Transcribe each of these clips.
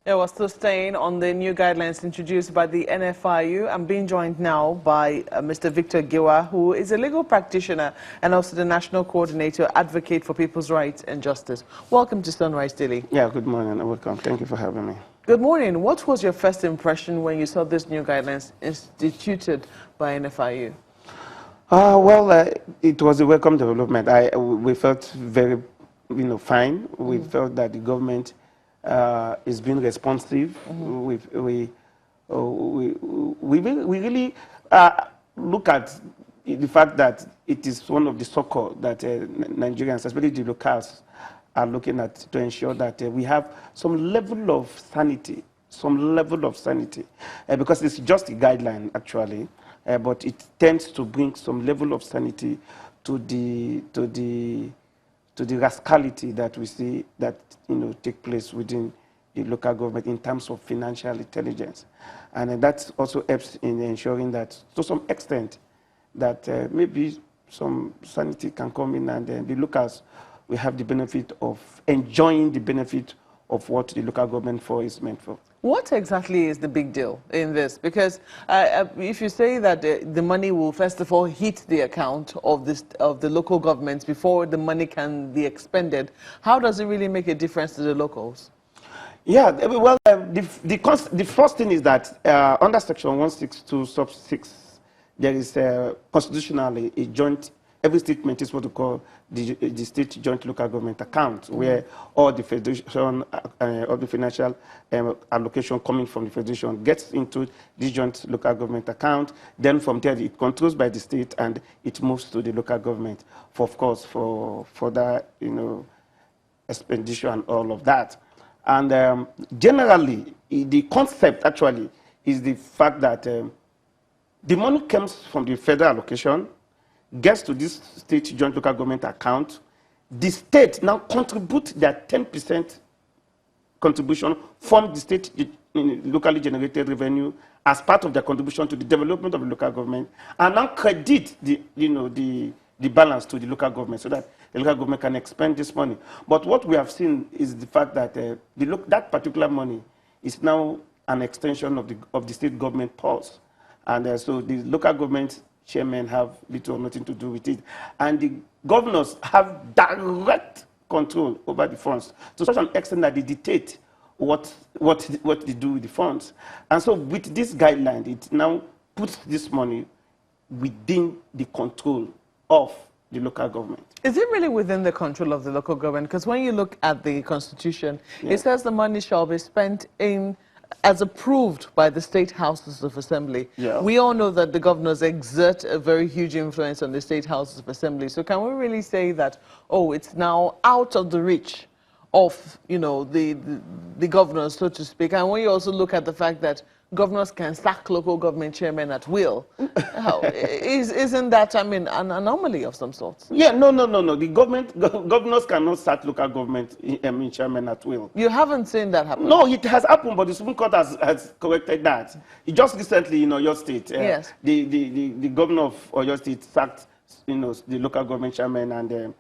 Yeah, we're still staying on the new guidelines introduced by the NFIU. I'm being joined now by Mr. Victor Giwa, who is a legal practitioner and also the National Coordinator Advocate for People's Rights and Justice. Welcome to Sunrise Daily. Yeah, good morning and welcome. Thank you for having me. Good morning. What was your first impression when you saw this new guidelines instituted by NFIU? It was a welcome development. We felt very, fine. We felt that the government is being responsive. We really look at the fact that it is one of the succour that Nigerians, especially the locals, are looking at to ensure that we have some level of sanity, because it's just a guideline actually, but it tends to bring some level of sanity to the rascality that we see that take place within the local government in terms of financial intelligence, and that also helps in ensuring that to some extent that maybe some sanity can come in, and the locals will have the benefit of enjoying the benefit of what the local government is meant for. What exactly is the big deal in this? Because if you say that the money will first of all hit the account of the local governments before the money can be expended, how does it really make a difference to the locals? Yeah, well, the first thing is that under Section 162 sub 6, there is constitutionally a joint. Every state is what we call the state joint local government account, where all the federation, all the financial allocation coming from the federation gets into this joint local government account. Then from there, it controls by the state and it moves to the local government, of course, for that, expenditure and all of that. And generally, the concept actually is the fact that the money comes from the federal allocation, gets to this state joint local government account. The state now contributes their 10% contribution from the state locally generated revenue as part of their contribution to the development of the local government, and now credit the balance to the local government so that the local government can expend this money. But what we have seen is the fact that that particular money is now an extension of the state government purse, and so the local government chairmen have little or nothing to do with it, and the governors have direct control over the funds to such an extent that they dictate what they do with the funds. And so with this guideline, it now puts this money within the control of the local government. Is it really within the control of the local government? Because when you look at the Constitution, it says the money shall be spent as approved by the state houses of assembly. Yeah. We We all know that the governors exert a very huge influence on the state houses of assembly. So can we really say that, oh, it's now out of the reach of, the governors, so to speak? And when you also look at the fact that governors can sack local government chairmen at will, isn't that, an anomaly of some sort? Yeah, no. The governors cannot sack local government chairmen at will. You haven't seen that happen? No, it has happened, but the Supreme Court has corrected that. Just recently in Oyo State, yes, the governor of Oyo State sacked, the local government chairman and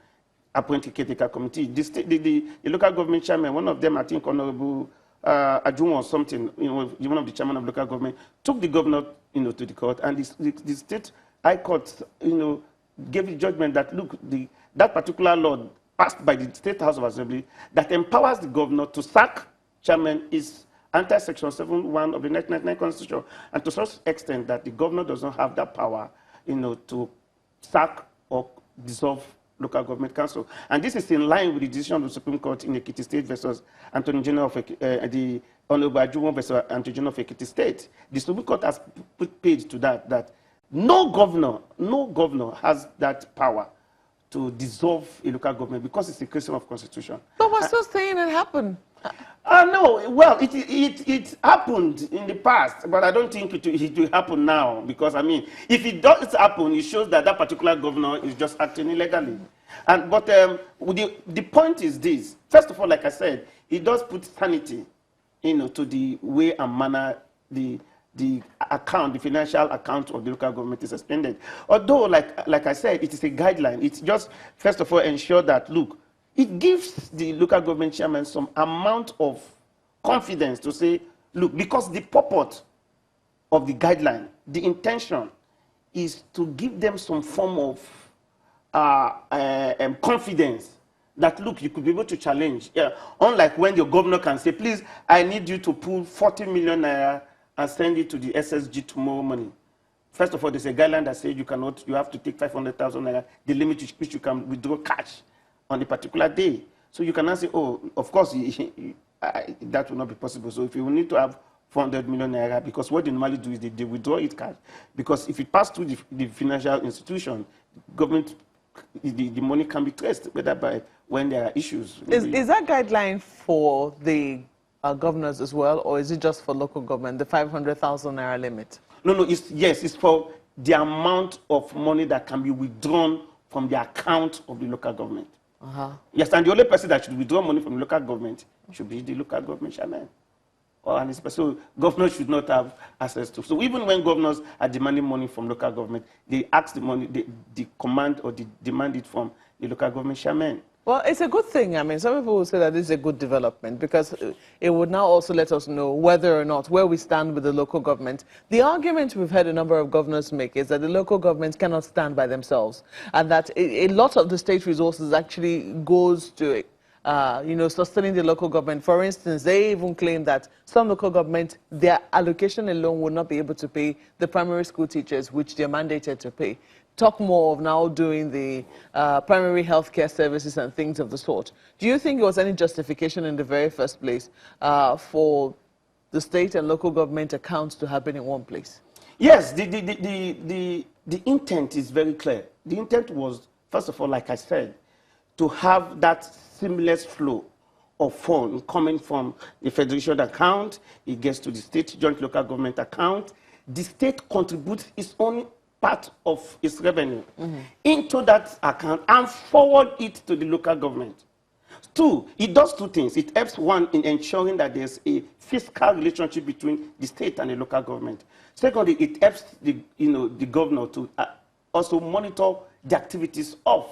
appointed caretaker committee. The local government chairman, one of them, I think, Honorable Ajun or something, one of the chairman of local government, took the governor, to the court, and the state high court, gave the judgment that, look, that particular law passed by the State House of Assembly that empowers the governor to sack chairman is anti-section 7(1) of the 1999 Constitution, and to such extent that the governor does not have that power, to sack or dissolve local government council. And this is in line with the decision of the Supreme Court in Ekiti State versus Attorney General of the Honorable Ajuwon versus Attorney General of Ekiti State. The Supreme Court has put paid to that no governor has that power to dissolve a local government because it's a question of constitution. But we're still saying it happened. No, well, it happened in the past, but I don't think it will happen now, because, if it does happen, it shows that that particular governor is just acting illegally. But the point is this. First of all, like I said, it does put sanity, to the way and manner the account, the financial account of the local government is expended. Although, like I said, it is a guideline. It's just, first of all, ensure that, look, it gives the local government chairman some amount of confidence to say, look, because the purport of the guideline, the intention is to give them some form of confidence that, look, you could be able to challenge. Yeah. Unlike when your governor can say, please, I need you to pull 40 million naira and send it to the SSG tomorrow morning. First of all, there's a guideline that says you have to take 500,000 naira, the limit which you can withdraw cash on a particular day. So you cannot say, oh, of course, that will not be possible. So if you need to have 400 million naira, because what they normally do is they withdraw it cash. Because if it passes through the financial institution, government, the money can be traced, whether by when there are issues. Is that guideline for the governors as well, or is it just for local government, the 500,000 naira limit? No, yes, it's for the amount of money that can be withdrawn from the account of the local government. Yes, and the only person that should withdraw money from the local government should be the local government chairman. So governors should not have access to. So even when governors are demanding money from local government, they ask the money, they command or they demand it from the local government chairman. Well, it's a good thing. I mean, some people will say that this is a good development because it would now also let us know whether or not where we stand with the local government. The argument we've heard a number of governors make is that the local governments cannot stand by themselves and that a lot of the state resources actually goes to sustaining the local government. For instance, they even claim that some local governments, their allocation alone will not be able to pay the primary school teachers, which they're mandated to pay. Talk more of now doing the primary health care services and things of the sort. Do you think there was any justification in the very first place for the state and local government accounts to happen in one place? Yes, the intent is very clear. The intent was, first of all, like I said, to have that seamless flow of funds coming from the federation account, it gets to the state joint local government account. The state contributes its own part of its revenue into that account and forward it to the local government. Two, it does two things. It helps, one, in ensuring that there's a fiscal relationship between the state and the local government. Secondly, it helps the governor to also monitor the activities of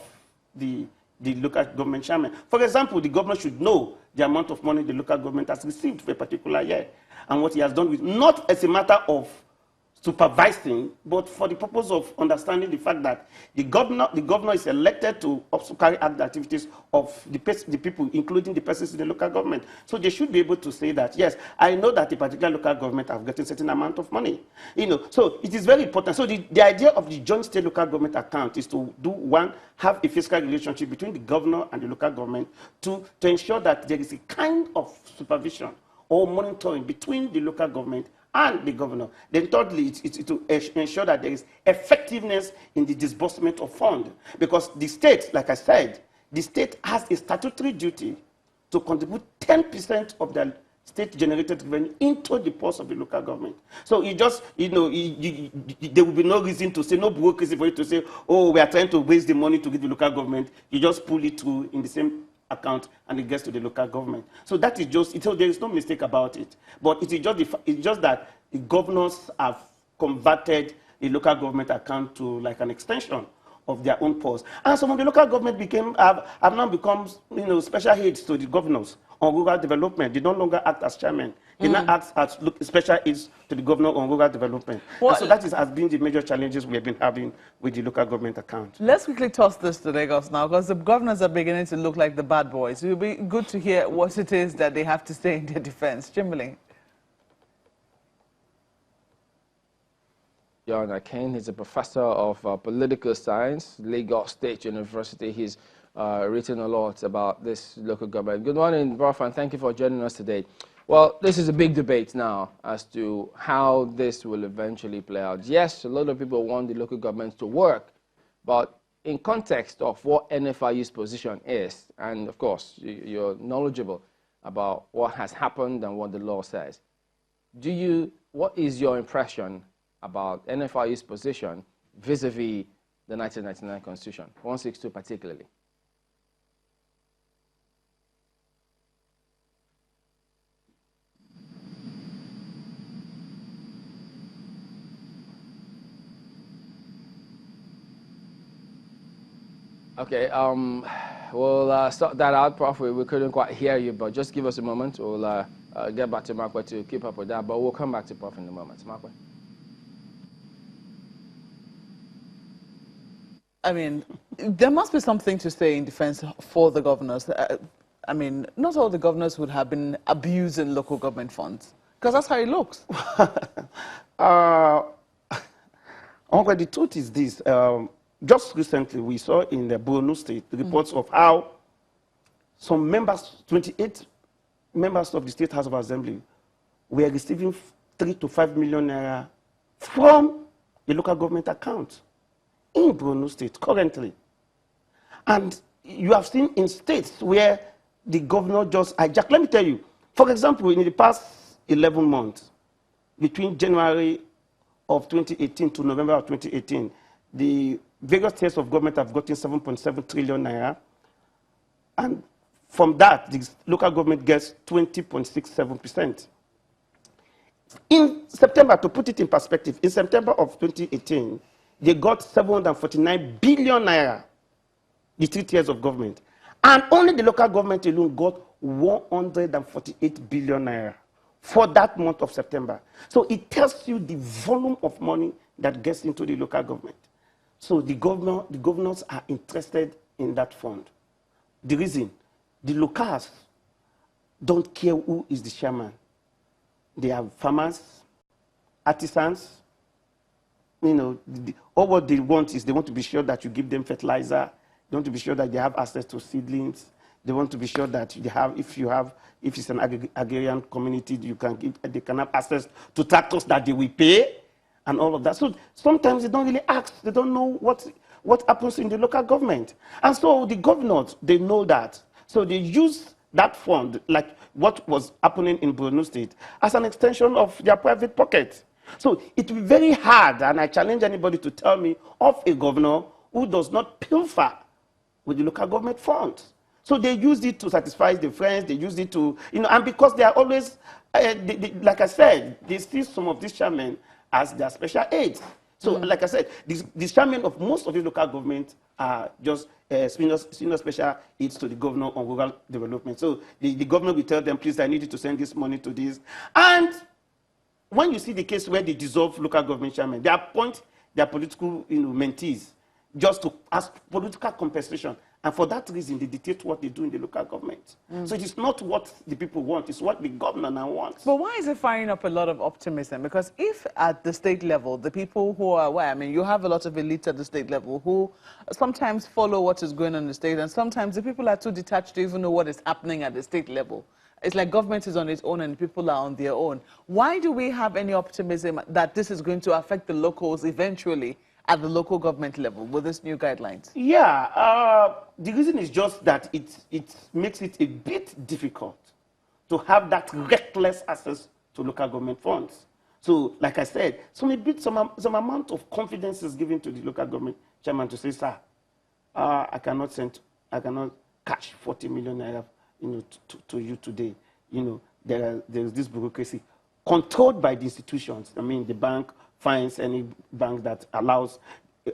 the local government chairman. For example, the governor should know the amount of money the local government has received for a particular year and what he has done with, not as a matter of supervising, but for the purpose of understanding the fact that the governor is elected to also carry out the activities of the people, including the persons in the local government. So they should be able to say that, yes, I know that a particular local government have gotten a certain amount of money. So it is very important. So the idea of the joint state local government account is to do, one, have a fiscal relationship between the governor and the local government, to ensure that there is a kind of supervision or monitoring between the local government and the governor. Then thirdly, it's to ensure that there is effectiveness in the disbursement of funds. Because the state, like I said, the state has a statutory duty to contribute 10% of their state-generated revenue into the purse of the local government. So it just, there will be no reason to say, no bureaucracy for you to say, oh, we are trying to raise the money to give the local government. You just pull it through in the same account and it gets to the local government. So that is just, there is no mistake about it. But it's just that the governors have converted the local government account to like an extension of their own purse. And some of the local government have now become special aids to the governors on rural development. They no longer act as chairman. They now act as special aids to the governor on rural development. And so that has been the major challenges we have been having with the local government account. Let's quickly toss this to Lagos now, because the governors are beginning to look like the bad boys. It will be good to hear what it is that they have to say in their defense. Jimberlin. John Ken is a professor of political science, Lagos State University. He's written a lot about this local government. Good morning, Prof, and thank you for joining us today. Well, this is a big debate now as to how this will eventually play out. Yes, a lot of people want the local governments to work, but in context of what NFIU's position is, and of course, you're knowledgeable about what has happened and what the law says. What is your impression about NFIU's position vis-a-vis the 1999 Constitution, 162 particularly? Okay, we'll sort that out, Prof. We couldn't quite hear you, but just give us a moment. We'll get back to Markwe to keep up with that, but we'll come back to Prof in a moment. Markwe. I mean, there must be something to say in defense for the governors. I mean, not all the governors would have been abusing local government funds, because that's how it looks. Uncle, the truth is this. Just recently, we saw in the Borno State the reports of how some members, 28 members of the State House of Assembly, were receiving 3 to 5 million naira from the local government account in Borno State currently. And you have seen in states where the governor just hijacked. Let me tell you, for example, in the past 11 months, between January of 2018 to November of 2018, the various tiers of government have gotten 7.7 trillion naira. And from that, the local government gets 20.67%. In September, to put it in perspective, in September of 2018, they got 749 billion naira, the 3 tiers of government. And only the local government alone got 148 billion naira for that month of September. So it tells you the volume of money that gets into the local government. So the governors are interested in that fund. The reason, the locals don't care who is the chairman. They have farmers, artisans. You know, all what they want is they want to be sure that you give them fertilizer. They want to be sure that they have access to seedlings. They want to be sure that they have, if it's an agrarian community, they can have access to tractors that they will pay and all of that. So sometimes they don't really ask. They don't know what happens in the local government. And so the governors, they know that. So they use that fund, like what was happening in Borno State, as an extension of their private pocket. So it will be very hard, and I challenge anybody to tell me of a governor who does not pilfer with the local government funds. So they use it to satisfy their friends, they use it to, and because they are always, like I said, they see some of these chairmen as their special aides. So like I said, the chairmen of most of the local government are just senior special aides to the governor on rural development. So the governor will tell them, please, I need you to send this money to this. And when you see the case where they dissolve local government chairmen, they appoint their political mentees just to ask political compensation. And for that reason, they dictate what they do in the local government. So it is not what the people want, it's what the governor now wants. But why is it firing up a lot of optimism? Because if at the state level, the people who are aware, I mean, you have a lot of elites at the state level who sometimes follow what is going on in the state, and sometimes the people are too detached to even know what is happening at the state level. It's like government is on its own and people are on their own. Why do we have any optimism that this is going to affect the locals eventually at the local government level with this new guidelines? Yeah, the reason is just that it makes it a bit difficult to have that reckless access to local government funds. So, like I said, some amount of confidence is given to the local government chairman to say, sir, I cannot cash 40 million naira to you today. There is this bureaucracy controlled by the institutions. I mean, the bank fines any bank that allows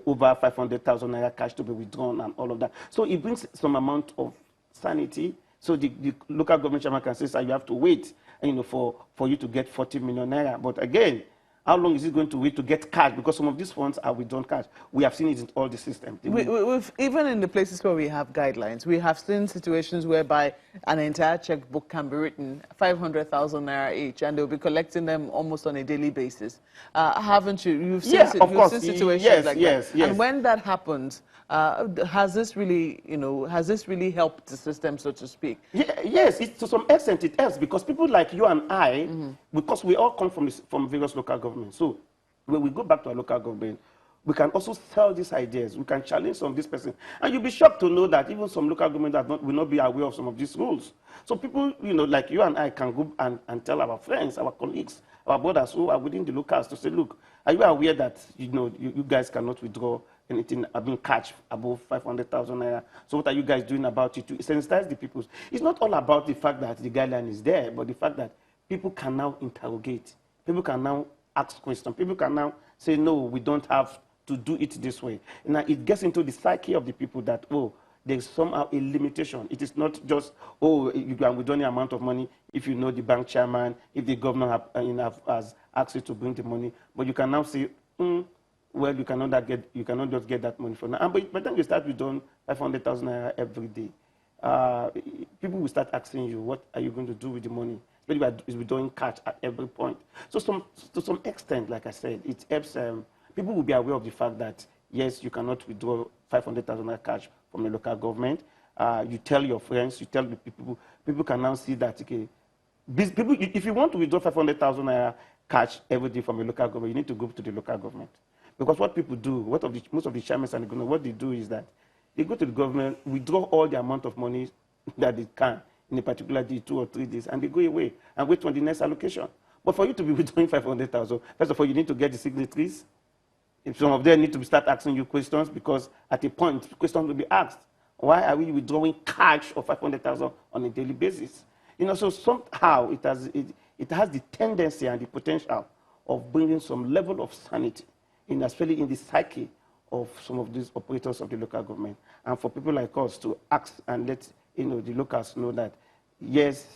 over 500,000 naira cash to be withdrawn and all of that. So it brings some amount of sanity. So the local government chairman can say, sir, you have to wait, for you to get 40 million naira. But again, how long is it going to wait to get cash? Because some of these funds are withdrawn cash. We have seen it in all the systems. Even in the places where we have guidelines, we have seen situations whereby an entire checkbook can be written 500,000 naira each, and they'll be collecting them almost on a daily basis. Haven't you? You've seen situations like that. And when that happens, has this really helped the system, so to speak? Yes, to some extent it has, because people like you and I, because we all come from various local governments. So when we go back to our local government, we can also sell these ideas. We can challenge some of these persons. And you'll be shocked to know that even some local government will not be aware of some of these rules. So people, like you and I can go and tell our friends, our colleagues, our brothers who are within the locals to say, look, are you aware that, you guys cannot withdraw anything being catch above 500,000 naira? So what are you guys doing about it to sensitize the people? It's not all about the fact that the guideline is there, but the fact that people can now interrogate. People can now ask questions. People can now say, no, we don't have to do it this way. Now it gets into the psyche of the people that, there's somehow a limitation. It is not just, oh, you can withdraw the amount of money if you know the bank chairman, if the governor has asked you to bring the money. But you can now say, well, you cannot just get that money for now. And by the time you start withdrawing 500,000 naira every day, people will start asking you, what are you going to do with the money? But you are withdrawing cash at every point. So to some extent, like I said, it helps. People will be aware of the fact that, yes, you cannot withdraw 500,000 naira cash from the local government. You tell your friends, you tell the people can now see that, okay, people, if you want to withdraw 500,000 naira cash every day from a local government, you need to go to the local government. Because what people do, most of the chairmen and the government, what they do is that they go to the government, withdraw all the amount of money that they can in a particular day, 2 or 3 days, and they go away and wait for the next allocation. But for you to be withdrawing 500,000, first of all, you need to get the signatories. If some of them need to start asking you questions, because at a point, questions will be asked. Why are we withdrawing cash of 500,000 on a daily basis? You know, so somehow it has the tendency and the potential of bringing some level of sanity, especially in the psyche of some of these operators of the local government, and for people like us to ask and let the locals know that, yes,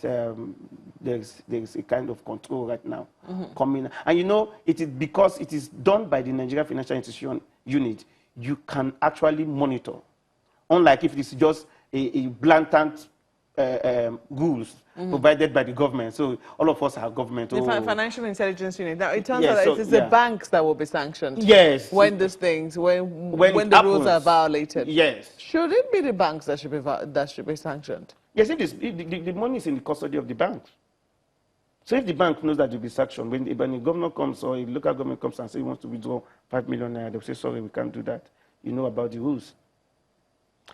there's a kind of control right now coming. And it is because it is done by the Nigeria Financial Institution Unit, you can actually monitor. Unlike if it is just a blatant rules provided by the government. So all of us are government. The Financial Intelligence Unit. Now, it turns yes, out so, it is the banks that will be sanctioned. Yes. When these things, when the rules are violated. Yes. Should it be the banks that should be sanctioned? Yes, it is. The money is in the custody of the banks. So if the bank knows that you'll be sanctioned, when a governor comes or a local government comes and says he wants to withdraw 5 million naira, they'll say, sorry, we can't do that. You know about the rules.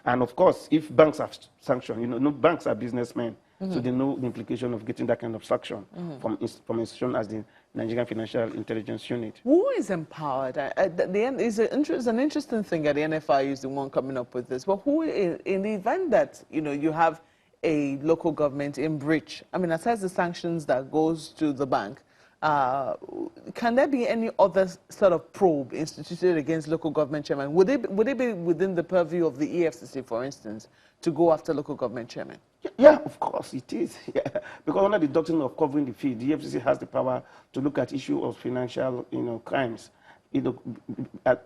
And of course, if banks are sanctioned, no banks are businessmen, so they know the implication of getting that kind of sanction from institution as the Nigerian Financial Intelligence Unit. Who is empowered? At the end, it's an interesting thing that the NFIU is the one coming up with this. But who, in the event that you have a local government in breach, I mean, aside the sanctions that goes to the bank, can there be any other sort of probe instituted against local government chairman? Would it be within the purview of the EFCC, for instance, to go after local government chairman? Yeah, of course it is. Yeah. Because under the doctrine of covering the field, the EFCC has the power to look at issue of financial, crimes. If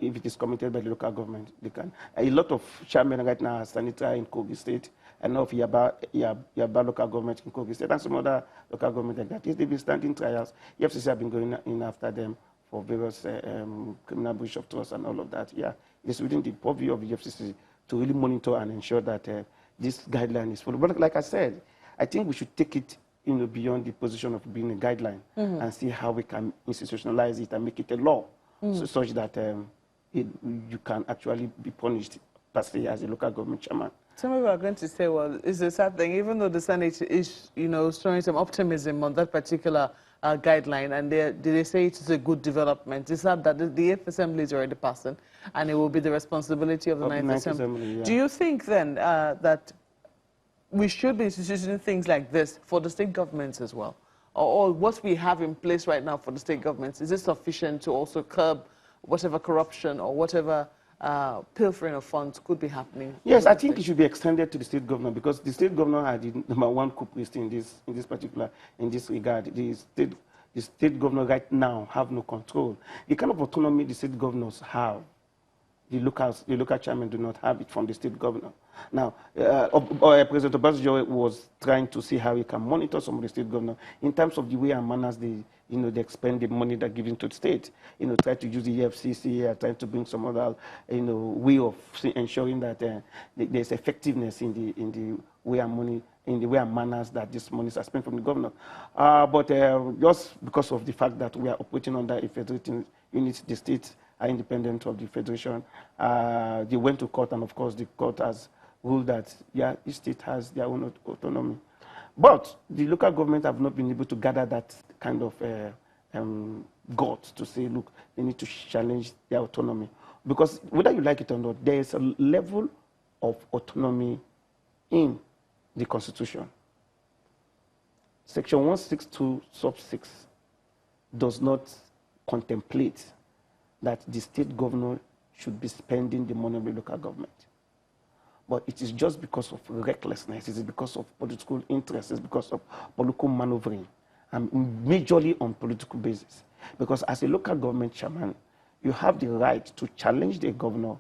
it is committed by the local government, they can. A lot of chairmen right now are sanitary in Kogi State, and of Yaba local government in Kogi State, and some other local government like that. Yes, they've been standing trials. EFCC have been going in after them for various criminal breach of trust and all of that. Yeah, it's within the purview of the EFCC to really monitor and ensure that this guideline is followed. But like I said, I think we should take it beyond the position of being a guideline and see how we can institutionalize it and make it a law. So such that you can actually be punished, per se, as a local government chairman. Some people are going to say, well, it's a sad thing, even though the Senate is, showing some optimism on that particular guideline, and they say it is a good development. It's sad that the 8th Assembly is already passing, and it will be the responsibility of the 9th Assembly. Yeah. Do you think, then, that we should be instituting things like this for the state governments as well? Or what we have in place right now for the state governments, is it sufficient to also curb whatever corruption or whatever pilfering of funds could be happening? Yes, I think it should be extended to the state governor, because the state governor had the #1 coup in this regard. The state governor right now have no control. The kind of autonomy the state governors have, the local chairmen do not have it from the state governor. Now, President Obasanjo was trying to see how he can monitor some of the state governors in terms of the way and manners they expend the money they're giving to the state. Try to use the EFCC, trying to bring some other, way of ensuring that there's effectiveness in the way and money, in the way and manners that these monies are spent from the governor. But just because of the fact that we are operating under a federating unit, the states are independent of the federation. They went to court, and of course the court has ruled that each state has their own autonomy. But the local government have not been able to gather that kind of guts to say, look, they need to challenge their autonomy. Because whether you like it or not, there is a level of autonomy in the Constitution. Section 162 sub 6 does not contemplate that the state governor should be spending the money of the local government. but it is just because of recklessness, it is because of political interest, it's because of political maneuvering, and majorly on political basis. Because as a local government chairman, you have the right to challenge the governor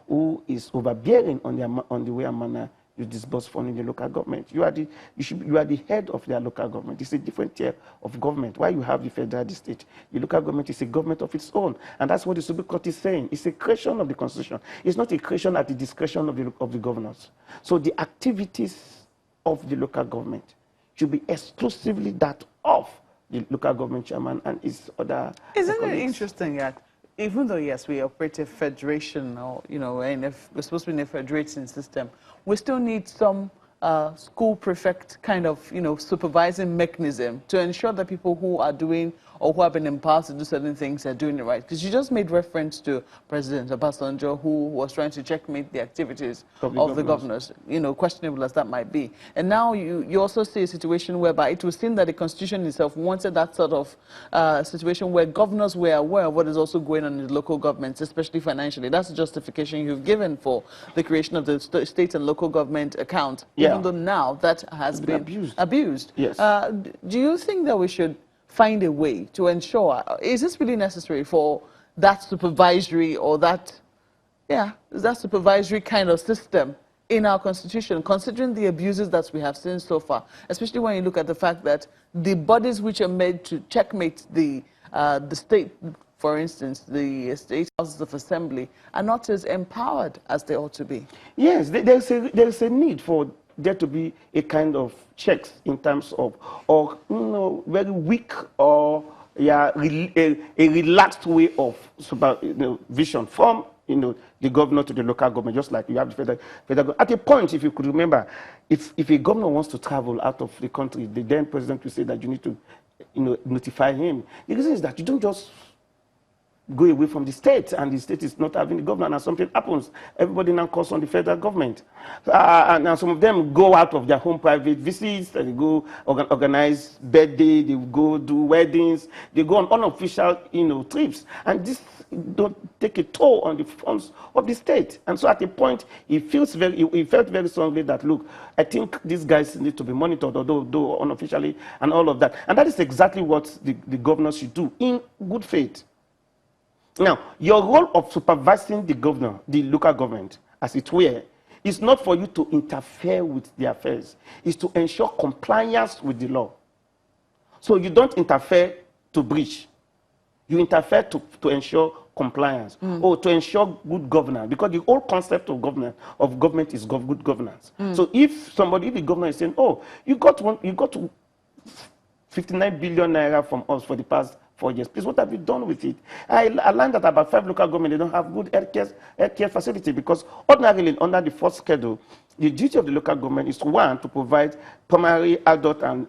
who is overbearing on the way and manner you disburse funding in the local government. You are the head of their local government. It's a different tier of government. Why you have the federal, the state, the local government is a government of its own, and that's what the Supreme Court is saying. It's a creation of the Constitution. It's not a creation at the discretion of the governors. So the activities of the local government should be exclusively that of the local government chairman and his other. Isn't it interesting that even though, yes, we operate a federation, or, you know, and if we're supposed to be in a federating system, we still need some school prefect kind of, you know, supervising mechanism to ensure that people who are doing or who have been empowered to do certain things are doing it right. Because you just made reference to President Obasanjo, who was trying to checkmate the activities of the governors, you know, questionable as that might be. And now you also see a situation whereby it was seen that the Constitution itself wanted that sort of situation where governors were aware of what is also going on in the local governments, especially financially. That's the justification you've given for the creation of the state and local government account, even though now that has been abused. Yes. Do you think that we should find a way to ensure, is this really necessary for that supervisory or that supervisory kind of system in our Constitution, considering the abuses that we have seen so far, especially when you look at the fact that the bodies which are made to checkmate the state, for instance, the state houses of assembly, are not as empowered as they ought to be? Yes, there's a need for there to be a kind of checks in terms of, or very weak or a relaxed way of supervision from the governor to the local government, just like you have the federal. At a point, if you could remember, if a governor wants to travel out of the country, the then president will say that you need to notify him. The reason is that you don't just go away from the state, and the state is not having the governor, and something happens. Everybody now calls on the federal government. And some of them go out of their home private visits, they go organize birthday, they go do weddings, they go on unofficial trips. And this don't take a toll on the funds of the state. And so at a point, he felt very strongly that, look, I think these guys need to be monitored, although unofficially, and all of that. And that is exactly what the governors should do in good faith. Now, your role of supervising the governor, the local government, as it were, is not for you to interfere with their affairs. It's to ensure compliance with the law. So you don't interfere to breach. You interfere to ensure compliance, or to ensure good governance, because the whole concept of government is good governance. So if the governor is saying, oh, you got 59 billion naira from us for the past 4 years. Please, what have you done with it? I learned that about 5 local governments, they don't have good healthcare facility, because ordinarily under the first schedule, the duty of the local government is one, to provide primary, adult, and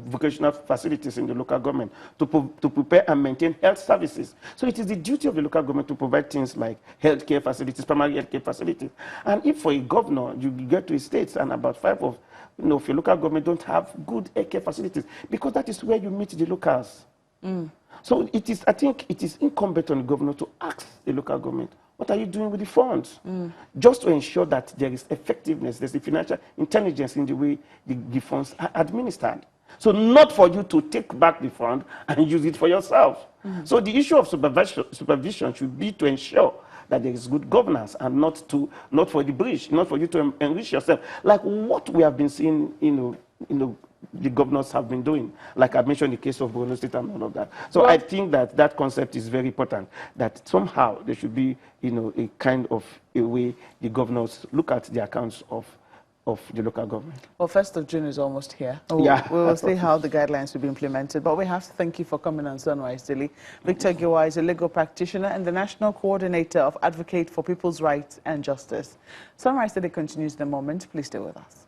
vocational facilities in the local government, to prepare and maintain health services. So it is the duty of the local government to provide things like healthcare facilities, primary healthcare facilities. And if for a governor, you get to a state and about 5 of if your local government don't have good healthcare facilities, because that is where you meet the locals. So I think it is incumbent on the governor to ask the local government, what are you doing with the funds? Just to ensure that there is effectiveness, there's the financial intelligence in the way the funds are administered. So not for you to take back the fund and use it for yourself. So the issue of supervision should be to ensure that there is good governance, and not for the breach, not for you to enrich yourself. Like what we have been seeing, the governors have been doing, like I mentioned the case of Borno State and all of that. So I think that concept is very important, that somehow there should be, a kind of a way the governors look at the accounts of the local government. Well, 1st of June is almost here. We will see how the guidelines will be implemented. But we have to thank you for coming on Sunrise Daily. Victor Giwa is a legal practitioner and the National Coordinator of Advocate for People's Rights and Justice. Sunrise Daily continues in a moment. Please stay with us.